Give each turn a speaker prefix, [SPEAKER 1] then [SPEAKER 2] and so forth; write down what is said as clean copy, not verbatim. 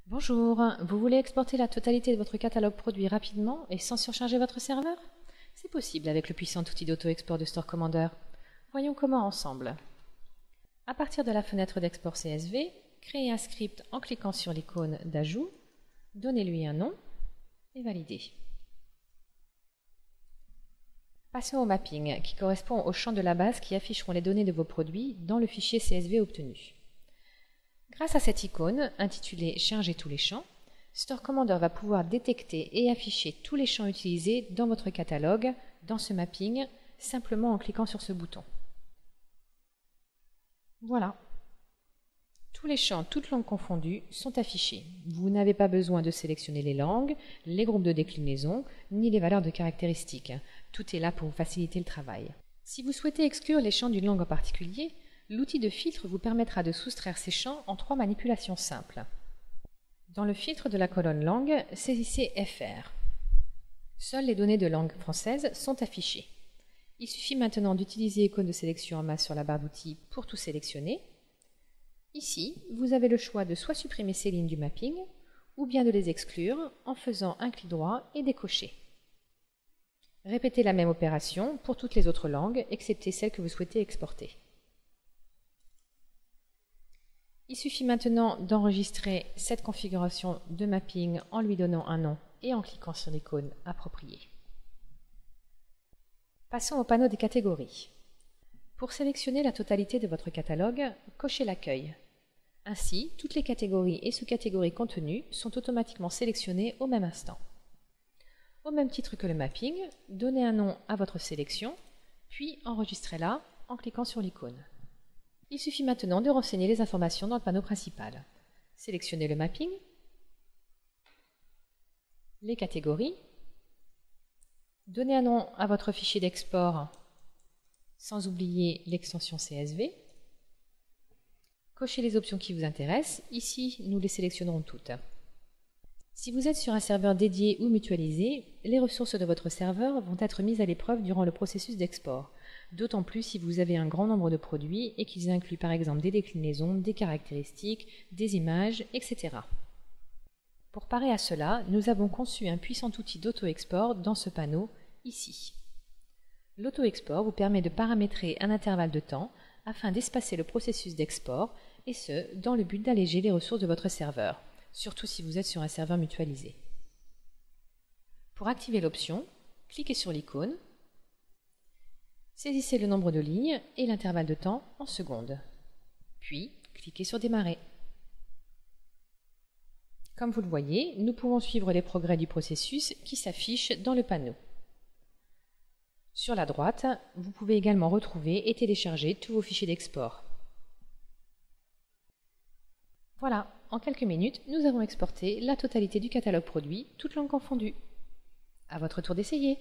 [SPEAKER 1] Bonjour, vous voulez exporter la totalité de votre catalogue produit rapidement et sans surcharger votre serveur? C'est possible avec le puissant outil d'auto-export de Store Commander. Voyons comment ensemble. À partir de la fenêtre d'export CSV, créez un script en cliquant sur l'icône d'ajout, donnez-lui un nom et validez. Passons au mapping, qui correspond au champ de la base qui afficheront les données de vos produits dans le fichier CSV obtenu. Grâce à cette icône, intitulée « Charger tous les champs », Store Commander va pouvoir détecter et afficher tous les champs utilisés dans votre catalogue, dans ce mapping, simplement en cliquant sur ce bouton. Voilà. Tous les champs, toutes langues confondues, sont affichés. Vous n'avez pas besoin de sélectionner les langues, les groupes de déclinaison, ni les valeurs de caractéristiques. Tout est là pour vous faciliter le travail. Si vous souhaitez exclure les champs d'une langue en particulier, l'outil de filtre vous permettra de soustraire ces champs en 3 manipulations simples. Dans le filtre de la colonne langue, saisissez FR. Seules les données de langue française sont affichées. Il suffit maintenant d'utiliser l'icône de sélection en masse sur la barre d'outils pour tout sélectionner. Ici, vous avez le choix de soit supprimer ces lignes du mapping, ou bien de les exclure en faisant un clic droit et décocher. Répétez la même opération pour toutes les autres langues, excepté celles que vous souhaitez exporter. Il suffit maintenant d'enregistrer cette configuration de mapping en lui donnant un nom et en cliquant sur l'icône appropriée. Passons au panneau des catégories. Pour sélectionner la totalité de votre catalogue, cochez l'accueil. Ainsi, toutes les catégories et sous-catégories contenues sont automatiquement sélectionnées au même instant. Au même titre que le mapping, donnez un nom à votre sélection, puis enregistrez-la en cliquant sur l'icône. Il suffit maintenant de renseigner les informations dans le panneau principal. Sélectionnez le mapping, les catégories, donnez un nom à votre fichier d'export sans oublier l'extension CSV, cochez les options qui vous intéressent, ici nous les sélectionnerons toutes. Si vous êtes sur un serveur dédié ou mutualisé, les ressources de votre serveur vont être mises à l'épreuve durant le processus d'export. D'autant plus si vous avez un grand nombre de produits et qu'ils incluent par exemple des déclinaisons, des caractéristiques, des images, etc. Pour parer à cela, nous avons conçu un puissant outil d'auto-export dans ce panneau, ici. L'auto-export vous permet de paramétrer un intervalle de temps afin d'espacer le processus d'export, et ce, dans le but d'alléger les ressources de votre serveur, surtout si vous êtes sur un serveur mutualisé. Pour activer l'option, cliquez sur l'icône, saisissez le nombre de lignes et l'intervalle de temps en secondes. Puis, cliquez sur Démarrer. Comme vous le voyez, nous pouvons suivre les progrès du processus qui s'affichent dans le panneau. Sur la droite, vous pouvez également retrouver et télécharger tous vos fichiers d'export. Voilà, en quelques minutes, nous avons exporté la totalité du catalogue produit, toutes langues confondues. À votre tour d'essayer!